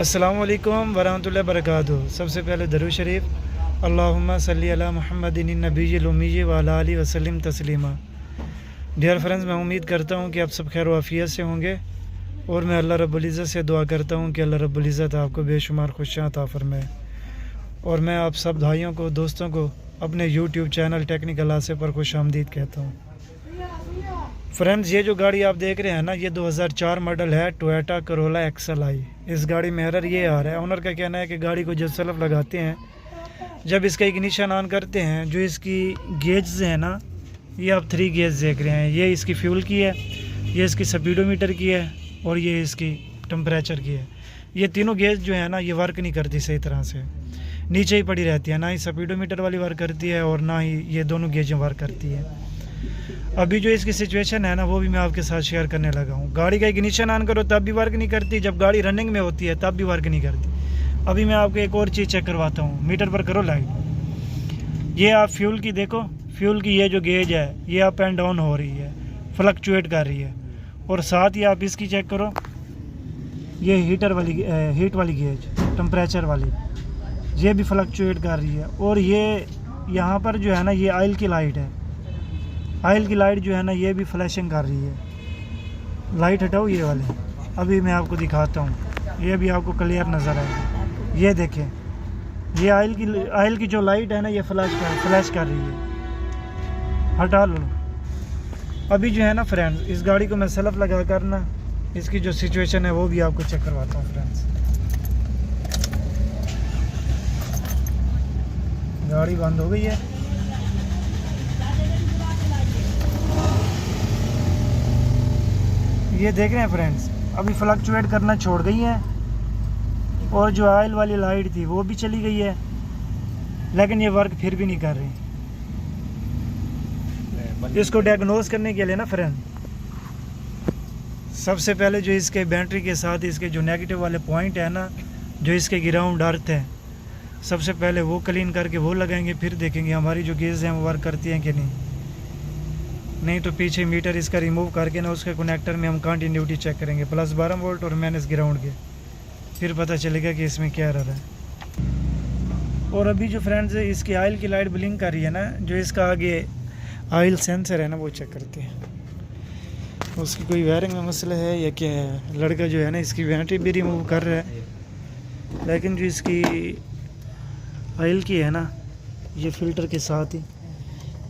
अस्सलामुअलैकुम वरहमतुल्लाहि वबरकातुहू। सबसे पहले दरूद शरीफ अल्लाहुम्मा सल्ली अला मुहम्मदिन नबीय्यिल उम्मी व अला आलिहि वसल्लम तस्लीमा। डियर फ्रेंड्स, मैं उम्मीद करता हूँ कि आप सब खैर वाफियत से होंगे और मैं अल्लाह रब्बुल इज़्ज़त से दुआ करता हूँ कि अल्लाह रब्बुल इज़्ज़त आपको बेशुमार खुशियाँ अता फरमाए। और मैं आप सब भाइयों को, दोस्तों को अपने यूट्यूब चैनल टेक्निकल आसिफ पर खुशामदीद कहता हूँ। फ्रेंड्स, ये जो गाड़ी आप देख रहे हैं ना, ये 2004 मॉडल है, टोयोटा करोला XLI। इस गाड़ी में एरर ये आ रहा है, ओनर का कहना है कि गाड़ी को जब सेल्फ लगाते हैं, जब इसका इग्निशन ऑन करते हैं, जो इसकी गेज है ना, ये आप 3 गेज देख रहे हैं। ये इसकी फ्यूल की है, ये इसकी स्पीडोमीटर की है और ये इसकी टेम्परेचर की है। ये तीनों गेज जो है ना, ये वर्क नहीं करती सही तरह से, नीचे ही पड़ी रहती है। ना ही स्पीडोमीटर वाली वर्क करती है और ना ही ये दोनों गेजें वर्क करती है। अभी जो इसकी सिचुएशन है ना, वो भी मैं आपके साथ शेयर करने लगा हूँ। गाड़ी का इग्निशन ऑन करो तब भी वर्क नहीं करती, जब गाड़ी रनिंग में होती है तब भी वर्क नहीं करती। अभी मैं आपको एक और चीज़ चेक करवाता हूँ। मीटर पर करो लाइट, ये आप फ्यूल की देखो, फ्यूल की ये जो गेज है ये अप एंड डाउन हो रही है, फ्लक्चुएट कर रही है। और साथ ही आप इसकी चेक करो, ये हीट वाली गेज, टेम्परेचर वाली, ये भी फ्लक्चुएट कर रही है। और ये यहाँ पर जो है ना, ये ऑयल की लाइट है, ऑयल की लाइट जो है ना, ये भी फ्लैशिंग कर रही है। लाइट हटाओ ये वाले, अभी मैं आपको दिखाता हूँ, ये भी आपको क्लियर नज़र आएगा। ये देखें, ये ऑयल की जो लाइट है ना, ये फ्लैश कर रही है। हटा लो। अभी जो है ना फ्रेंड्स, इस गाड़ी को मैं सेल्फ लगा कर ना, इसकी जो सिचुएशन है वो भी आपको चेक करवाता हूँ फ्रेंड्स। गाड़ी बंद हो गई है। ये देख रहे हैं फ्रेंड्स, अभी फ्लक्चुएट करना छोड़ गई है और जो ऑयल वाली लाइट थी वो भी चली गई है, लेकिन ये वर्क फिर भी नहीं कर रही। इसको डायग्नोज करने के लिए ना फ्रेंड, सबसे पहले जो इसके बैटरी के साथ इसके जो नेगेटिव वाले पॉइंट है ना, जो इसके ग्राउंड अर्थ है, सबसे पहले वो क्लीन करके वो लगाएंगे, फिर देखेंगे हमारी जो गेज हैं वो वर्क करती हैं कि नहीं तो पीछे मीटर इसका रिमूव करके ना, उसके कनेक्टर में हम कंटिन्यूटी चेक करेंगे, प्लस 12 वोल्ट और माइनस ग्राउंड के, फिर पता चलेगा कि इसमें क्या एरर है। और अभी जो फ्रेंड्स इसकी ऑयल की लाइट ब्लिंक कर रही है ना, जो इसका आगे ऑयल सेंसर है ना, वो चेक करते हैं उसकी कोई वायरिंग में मसला है या क्या है। लड़का जो है ना, इसकी बैटरी भी रिमूव कर रहा है, लेकिन जो इसकी ऑयल की है ना, ये फ़िल्टर के साथ ही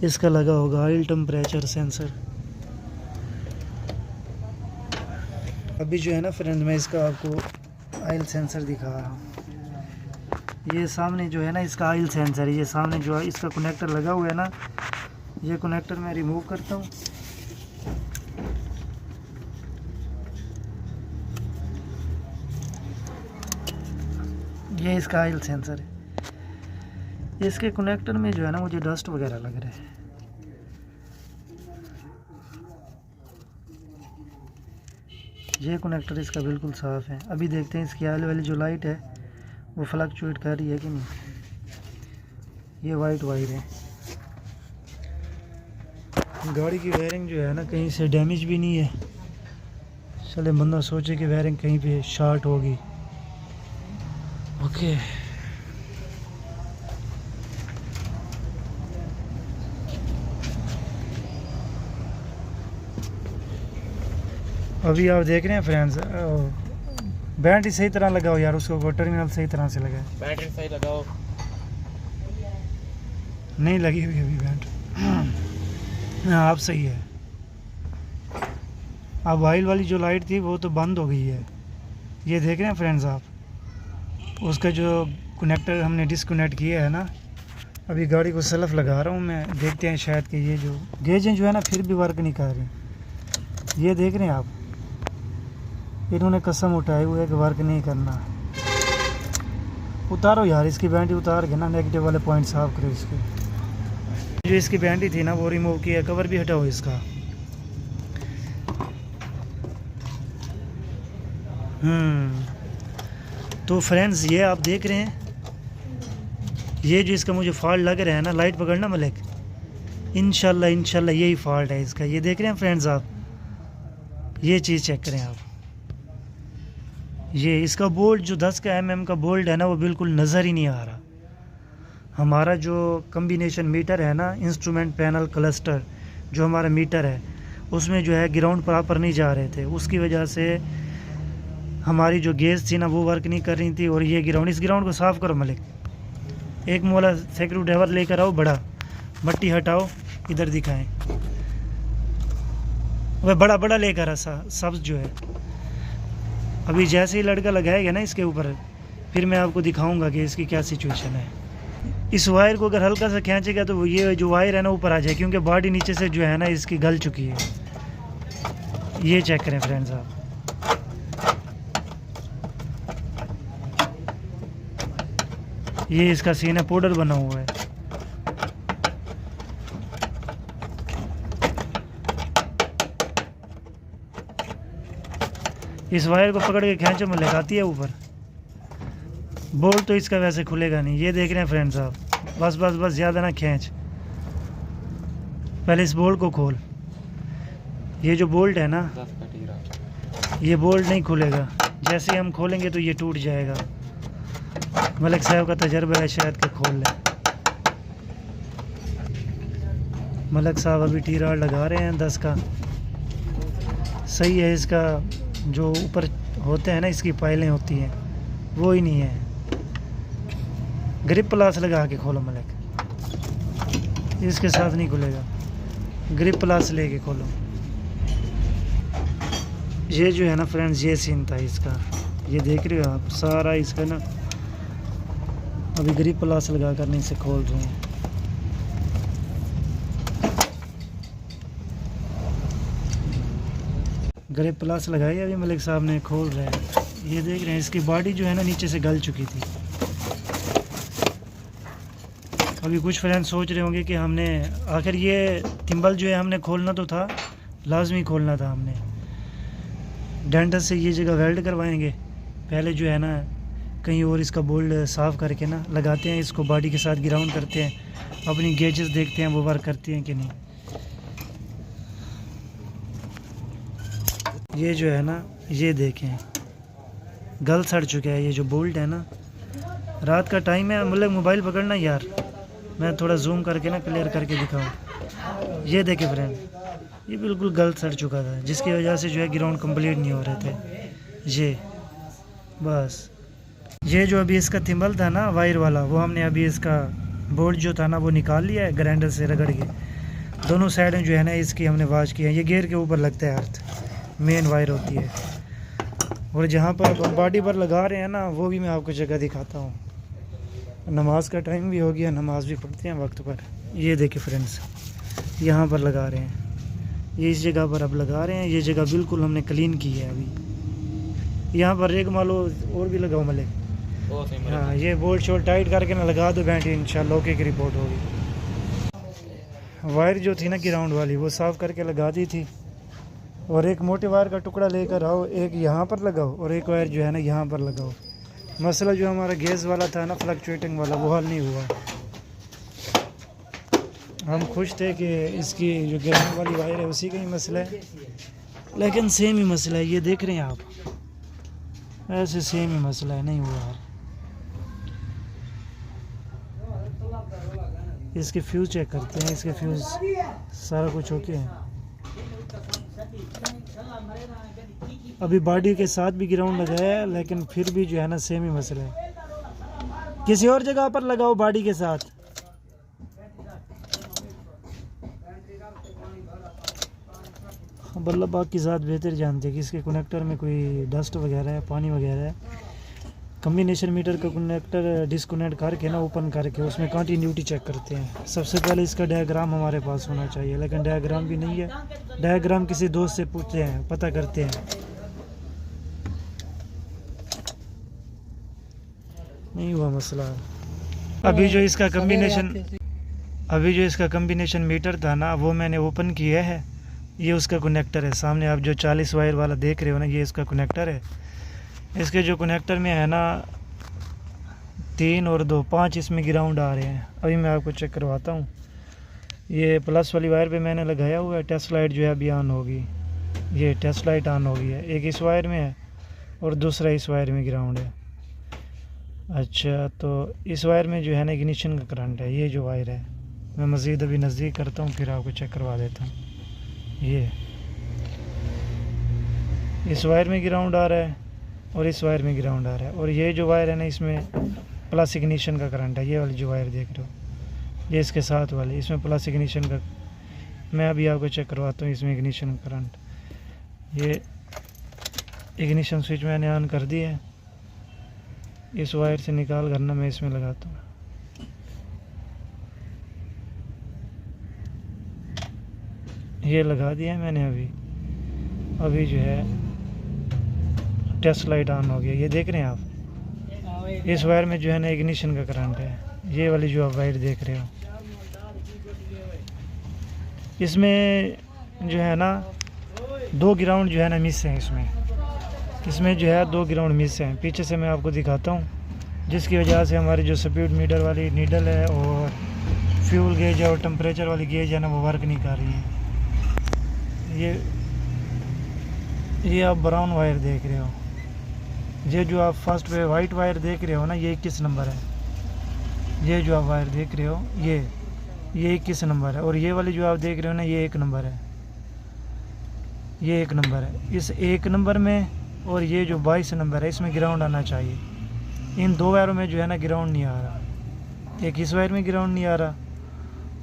इसका लगा होगा ऑयल टेम्परेचर सेंसर। अभी जो है ना फ्रेंड, मैं इसका आपको ऑयल सेंसर दिखा रहा हूँ। ये सामने जो है ना, इसका ऑयल सेंसर है। ये सामने जो इसका कनेक्टर लगा हुआ है ना, ये कनेक्टर मैं रिमूव करता हूँ। ये इसका ऑयल सेंसर है। इसके कनेक्टर में जो है ना, मुझे डस्ट वगैरह लग रहा है। ये कनेक्टर इसका बिल्कुल साफ़ है। अभी देखते हैं इसकी ऑयल वाली जो लाइट है वो फ्लक्चुएट कर रही है कि नहीं। ये वाइट वायर है। गाड़ी की वायरिंग जो है ना, कहीं से डैमेज भी नहीं है। चले बंदा सोचे कि वायरिंग कहीं पे शॉर्ट होगी। ओके, अभी आप देख रहे हैं फ्रेंड्स, बैटरी सही तरह लगाओ यार, उसको टर्मिनल सही तरह से लगाए। बैटरी सही लगाओ। नहीं लगी हुई अभी बैटरी। हाँ, आप सही है। अब ऑयल वाली जो लाइट थी वो तो बंद हो गई है। ये देख रहे हैं फ्रेंड्स आप, उसका जो कनेक्टर हमने डिसकनेक्ट किया है ना, अभी गाड़ी को सेल्फ लगा रहा हूँ मैं। देखते हैं शायद कि ये जो गेजें जो है ना, फिर भी वर्क नहीं कर रही। ये देख रहे हैं आप, इन्होंने कसम उठाई हुई है कि वर्क नहीं करना। उतारो यार इसकी बैटरी, उतार के ना नेगेटिव वाले पॉइंट साफ करो इसके। जो इसकी बैटरी थी ना, वो रिमूव किया। कवर भी हटाओ इसका। तो फ्रेंड्स, ये आप देख रहे हैं, ये जो इसका मुझे फॉल्ट लग रहा है ना, लाइट पकड़ना मलिक, इंशाल्लाह यही फॉल्ट है इसका। ये देख रहे हैं फ्रेंड्स आप, ये चीज़ चेक करें आप, ये इसका बोल्ट जो 10 का mm का बोल्ट है ना, वो बिल्कुल नज़र ही नहीं आ रहा। हमारा जो कम्बिनेशन मीटर है ना, इंस्ट्रूमेंट पैनल क्लस्टर जो हमारा मीटर है, उसमें जो है ग्राउंड प्रॉपर नहीं जा रहे थे। उसकी वजह से हमारी जो गेज थी ना, वो वर्क नहीं कर रही थी। और ये ग्राउंड, इस ग्राउंड को साफ़ करो मलिक, एक मोला स्क्रू ड्राइवर लेकर आओ, बड़ा मट्टी हटाओ, इधर दिखाएं। वह बड़ा बड़ा लेकर ऐसा सब्ज़ जो है। अभी जैसे ही लड़का लगाएगा ना इसके ऊपर, फिर मैं आपको दिखाऊंगा कि इसकी क्या सिचुएशन है। इस वायर को अगर हल्का सा खींचेगा तो ये जो वायर है ना ऊपर आ जाए, क्योंकि बॉडी नीचे से जो है ना इसकी गल चुकी है। ये चेक करें फ्रेंड्स आप, ये इसका सीन है, पाउडर बना हुआ है। इस वायर को पकड़ के खींचो में लगाती है ऊपर। बोल्ट तो इसका वैसे खुलेगा नहीं। ये देख रहे हैं फ्रेंड्स आप, बस बस बस ज़्यादा ना खींच, पहले इस बोल्ट को खोल। ये जो बोल्ट है ना, ये बोल्ट नहीं खुलेगा, जैसे हम खोलेंगे तो ये टूट जाएगा। मलिक साहब का तजर्बा है, शायद के खोल लें। मलिक साहब अभी टी रॉड लगा रहे हैं 10 का। सही है, इसका जो ऊपर होते हैं ना, इसकी पाइलें होती हैं, वो ही नहीं है। ग्रिप प्लास लगा के खोलो मलिक, इसके साथ नहीं खुलेगा। ग्रिप प्लास लेके खोलो। ये जो है ना फ्रेंड्स, ये सीन था इसका। ये देख रहे हो आप, सारा इसका ना अभी ग्रिप प्लास लगा कर नहीं से खोल रहे हैं। ग्रिप प्लास लगाई अभी मलिक साहब ने, खोल रहे हैं। ये देख रहे हैं, इसकी बॉडी जो है ना नीचे से गल चुकी थी। अभी कुछ फ्रेंड्स सोच रहे होंगे कि हमने आखिर ये थिम्बल जो है हमने खोलना तो था, लाजमी खोलना था हमने। डेंटल से ये जगह वेल्ड करवाएंगे पहले, जो है ना कहीं और इसका बोल्ट साफ़ करके ना लगाते हैं, इसको बॉडी के साथ ग्राउंड करते हैं, अपनी गेजेस देखते हैं वो वर्क करती हैं कि नहीं। ये जो है ना, ये देखें गल सड़ चुका है। ये जो बोल्ट है ना, रात का टाइम है, मतलब मोबाइल पकड़ना यार, मैं थोड़ा जूम करके ना क्लियर करके दिखाऊं। ये देखें फ्रेंड, ये बिल्कुल गल सड़ चुका था, जिसकी वजह से जो है ग्राउंड कंप्लीट नहीं हो रहे थे। ये बस, ये जो अभी इसका थिम्बल था ना वायर वाला, वो हमने अभी इसका बोल्ट जो था ना वो निकाल लिया है ग्राइंडर से रगड़ के। दोनों साइडें जो है ना इसकी हमने वाश किया है। ये गेयर के ऊपर लगता है अर्थ, मेन वायर होती है। और जहाँ पर हम बॉडी पर लगा रहे हैं ना, वो भी मैं आपको जगह दिखाता हूँ। नमाज का टाइम भी हो गया, नमाज भी पढ़ते हैं वक्त पर। ये देखिए फ्रेंड्स, यहाँ पर लगा रहे हैं, ये इस जगह पर अब लगा रहे हैं। ये जगह बिल्कुल हमने क्लीन की है अभी। यहाँ पर रेग मालो और भी लगाओ मले। हाँ, ये बोल्ट शोल्ट टाइट करके ना लगा दो बैटरी, इंशाल्लाह ओके की रिपोर्ट होगी। वायर जो थी ना ग्राउंड वाली, वो साफ़ करके लगा दी थी। और एक मोटे वायर का टुकड़ा लेकर आओ, एक यहाँ पर लगाओ और एक वायर जो है ना यहाँ पर लगाओ। मसला जो हमारा गैस वाला था ना, फ्लक्चुएटिंग वाला, वो हल नहीं हुआ। हम खुश थे कि इसकी जो ग्राउंड वाली वायर है उसी का ही मसला है, लेकिन सेम ही मसला है। ये देख रहे हैं आप, ऐसे सेम ही मसला है, नहीं हुआ यार। इसके फ्यूज़ चेक करते हैं, इसके फ्यूज़ सारा कुछ ओके है। अभी बॉडी के साथ भी ग्राउंड लगाया है, लेकिन फिर भी जो है ना सेम ही मसला है। किसी और जगह पर लगाओ बॉडी के साथ। बल्ला बाग की ज़ात बेहतर जानते हैं कि इसके कनेक्टर में कोई डस्ट वगैरह है, पानी वगैरह है। कम्बिनेशन मीटर का कनेक्टर डिस्कनेक्ट करके ना ओपन करके उसमें कंटिन्यूटी चेक करते हैं। सबसे पहले इसका डायग्राम हमारे पास होना चाहिए, लेकिन डायग्राम भी नहीं है। डायग्राम किसी दोस्त से पूछते हैं, पता करते हैं, नहीं हुआ मसला। अभी जो इसका कम्बिनेशन मीटर था ना, वो मैंने ओपन किया है। ये उसका कनेक्टर है, सामने आप जो 40 वायर वाला देख रहे हो ना, ये इसका कनेक्टर है। इसके जो कनेक्टर में है ना 3 और 2 5 इसमें ग्राउंड आ रहे हैं। अभी मैं आपको चेक करवाता हूँ। ये प्लस वाली वायर पे मैंने लगाया हुआ है। टेस्ट लाइट जो है अभी ऑन होगी, ये टेस्ट लाइट ऑन हो गई है। एक इस वायर में है, और दूसरा इस वायर में ग्राउंड है। अच्छा, तो इस वायर में जो है ना इग्निशन का करंट है। ये जो वायर है, मैं मज़ीद अभी नज़दीक करता हूँ फिर आपको चेक करवा देता हूँ। ये इस वायर में ग्राउंड आ रहा है और इस वायर में ग्राउंड आ रहा है। और ये जो वायर है ना, इसमें प्लस इग्निशन का करंट है। ये वाली जो वायर देख रहे हो, ये इसके साथ वाली, इसमें प्लस इग्निशन का, मैं अभी आपको चेक करवाता हूँ इसमें इग्निशन करंट। ये इग्निशन स्विच मैंने ऑन कर दी है। इस वायर से निकाल करना मैं इसमें लगाता हूँ। ये लगा दिया है मैंने। अभी जो है टेस्ट लाइट ऑन हो गया। ये देख रहे हैं आप, इस वायर में जो है ना इग्निशन का करंट है। ये वाली जो आप वायर देख रहे हो, इसमें जो है ना 2 ग्राउंड जो है ना मिस हैं। इसमें जो है 2 ग्राउंड मिस हैं। पीछे से मैं आपको दिखाता हूँ, जिसकी वजह से हमारी जो स्पीड मीटर वाली नीडल है और फ्यूल गेज है और टेम्परेचर वाली गेज है ना, वो वर्क नहीं कर रही है। ये आप ब्राउन वायर देख रहे हो। ये जो आप फर्स्ट पे वाइट वायर देख रहे हो ना, ये 21 नंबर है। ये जो आप वायर देख रहे हो, ये 21 नंबर है। और ये वाली जो आप देख रहे हो ना, ये 1 नंबर है। ये 1 नंबर है। इस 1 नंबर में और ये जो 22 नंबर है, इसमें ग्राउंड आना चाहिए। इन 2 वायरों में जो है ना ग्राउंड नहीं आ रहा। एक इस वायर में ग्राउंड नहीं आ रहा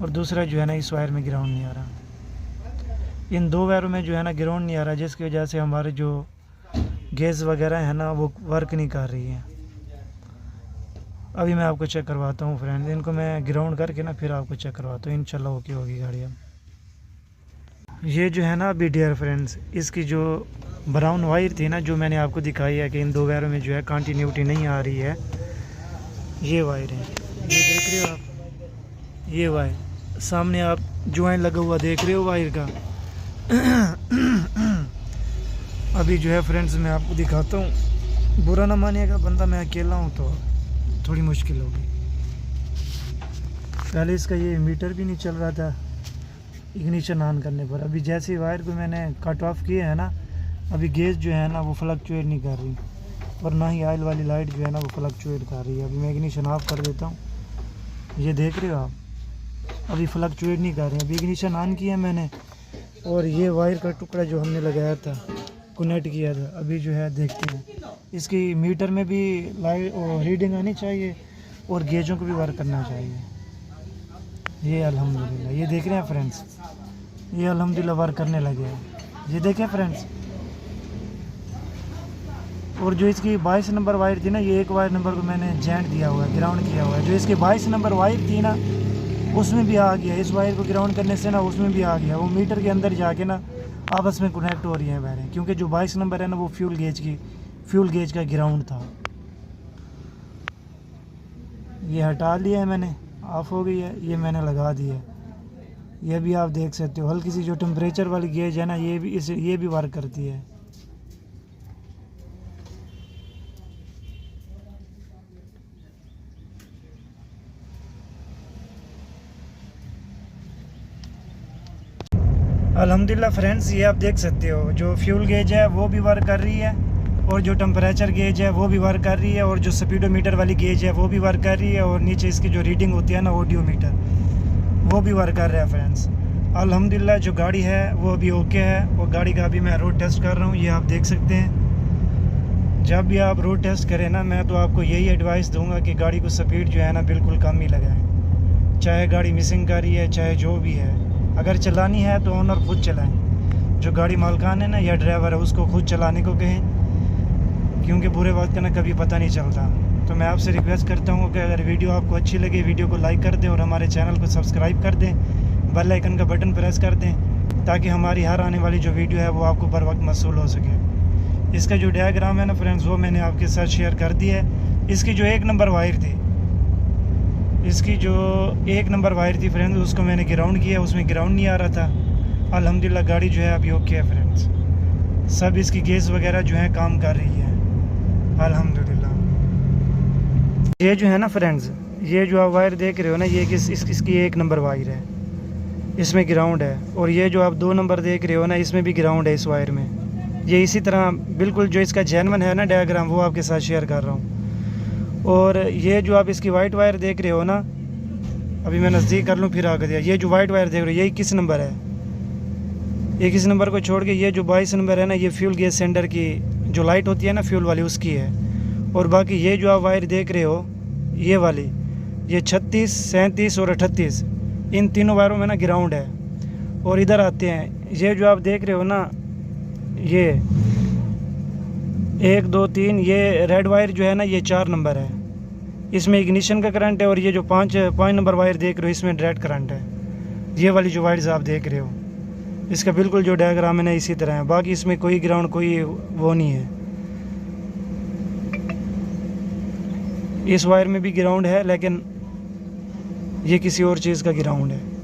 और दूसरा जो है ना इस वायर में ग्राउंड नहीं आ रहा। इन 2 वायरों में जो है ना ग्राउंड नहीं आ रहा, जिसकी वजह से हमारे जो गैस वगैरह है ना, वो वर्क नहीं कर रही है। अभी मैं आपको चेक करवाता हूँ फ्रेंड। इनको मैं ग्राउंड करके ना फिर आपको चेक करवाता हूँ। इंशाल्लाह ओके होगी गाड़ी। अब ये जो है ना अभी डियर फ्रेंड्स, इसकी जो ब्राउन वायर थी ना, जो मैंने आपको दिखाई है कि इन 2 वायरों में जो है कंटिन्यूटी नहीं आ रही है, ये वायर है। ये देख रहे हो आप, ये वायर सामने आप ज्वाइन लगा हुआ देख रहे हो वायर का। अभी जो है फ्रेंड्स मैं आपको दिखाता हूँ। बुरा ना मानिएगा, बंदा मैं अकेला हूँ तो थोड़ी मुश्किल होगी। पहले इसका ये मीटर भी नहीं चल रहा था इग्निशन ऑन करने पर। अभी जैसे ही वायर को मैंने कट ऑफ किया है ना, अभी गेज जो है ना वो फ्लक्चुएट नहीं कर रही और ना ही ऑयल वाली लाइट जो है ना वो फ्लक्चुएट कर रही है। अभी मैं इग्निशन ऑफ कर देता हूँ। ये देख रहे हो आप, अभी फ्लक्चुएट नहीं कर रही। अभी इग्निशन ऑन किया मैंने और ये वायर का टुकड़ा जो हमने लगाया था, कनेक्ट किया था, अभी जो है देखते हैं। इसकी मीटर में भी लाइट और रीडिंग आनी चाहिए और गेजों को भी वर्क करना चाहिए। ये अल्हम्दुलिल्लाह, ये देख रहे हैं फ्रेंड्स, ये अल्हम्दुलिल्लाह वर्क करने लगे हैं। ये देखें फ्रेंड्स। और जो इसकी 22 नंबर वायर थी ना, ये एक वायर नंबर को मैंने जॉइंट दिया हुआ है, ग्राउंड किया हुआ है। जो इसकी 22 नंबर वायर थी ना, उसमें भी आ गया। इस वायर को ग्राउंड करने से ना उसमें भी आ गया। वो मीटर के अंदर जाके ना आपस में कनेक्ट हो रही है वायरें, क्योंकि जो 22 नंबर है ना वो फ्यूल गेज का ग्राउंड था। ये हटा लिया है मैंने, ऑफ हो गई है। ये मैंने लगा दी है। ये भी आप देख सकते हो, हल्की सी जो टेम्परेचर वाली गेज है ना, ये भी वर्क करती है। अल्हम्दुलिल्लाह फ्रेंड्स, ये आप देख सकते हो, जो फ्यूल गेज है वो भी वर्क कर रही है और जो टेम्परेचर गेज है वो भी वर्क कर रही है और जो स्पीडोमीटर वाली गेज है वो भी वर्क कर रही है और नीचे इसकी जो रीडिंग होती है ना ऑडियोमीटर, वो भी वर्क कर रहा है फ्रेंड्स। अल्हम्दुलिल्लाह जो गाड़ी है वो अभी ओके है और गाड़ी का अभी मैं रोड टेस्ट कर रहा हूँ। ये आप देख सकते हैं। जब भी आप रोड टेस्ट करें ना, मैं तो आपको यही एडवाइस दूंगा कि गाड़ी को स्पीड जो है ना बिल्कुल कम ही लगाएं। चाहे गाड़ी मिसिंग कर रही है, चाहे जो भी है, अगर चलानी है तो ओनर खुद चलाएं। जो गाड़ी मालकान है ना या ड्राइवर है, उसको खुद चलाने को कहें, क्योंकि बुरे वक्त का ना कभी पता नहीं चलता। तो मैं आपसे रिक्वेस्ट करता हूँ कि अगर वीडियो आपको अच्छी लगे, वीडियो को लाइक कर दें और हमारे चैनल को सब्सक्राइब कर दें, बेल आइकन का बटन प्रेस कर दें, ताकि हमारी हर आने वाली जो वीडियो है वो आपको बर वक्त मौसूल हो सके। इसका जो डायग्राम है ना फ्रेंड्स, वो मैंने आपके साथ शेयर कर दिया है। इसकी जो 1 नंबर वायर थी, इसकी जो 1 नंबर वायर थी फ्रेंड्स, उसको मैंने ग्राउंड किया, उसमें ग्राउंड नहीं आ रहा था। अल्हम्दुलिल्लाह गाड़ी जो है अभी ओके है फ्रेंड्स। सब इसकी गैस वगैरह जो है काम कर रही है अल्हम्दुलिल्लाह। ये जो है ना फ्रेंड्स, ये जो आप वायर देख रहे हो ना, ये इसकी 1 नंबर वायर है, इसमें ग्राउंड है। और ये जो आप 2 नंबर देख रहे हो ना, इसमें भी ग्राउंड है इस वायर में। ये इसी तरह बिल्कुल जो इसका जेन्युइन है ना डायग्राम, वो आपके साथ शेयर कर रहा हूँ। और ये जो आप इसकी वाइट वायर देख रहे हो ना, अभी मैं नज़दीक कर लूँ फिर आगे दिया, ये जो वाइट वायर देख रहे हो ये 21 नंबर है। 21 नंबर को छोड़ के ये जो 22 नंबर है ना, ये फ्यूल गैस सेंटर की जो लाइट होती है ना फ्यूल वाली, उसकी है। और बाकी ये जो आप वायर देख रहे हो ये वाली, ये 36, 37 और 38, इन तीनों वायरों में ना ग्राउंड है। और इधर आते हैं, ये जो आप देख रहे हो ना, ये 1 2 3, ये रेड वायर जो है ना ये 4 नंबर है, इसमें इग्निशन का करंट है। और ये जो 5 नंबर वायर देख रहे हो इसमें डायरेक्ट करंट है। ये वाली जो वायर्स आप देख रहे हो इसका बिल्कुल जो डायग्राम है ना इसी तरह है, बाकी इसमें कोई ग्राउंड कोई वो नहीं है। इस वायर में भी ग्राउंड है लेकिन ये किसी और चीज़ का ग्राउंड है।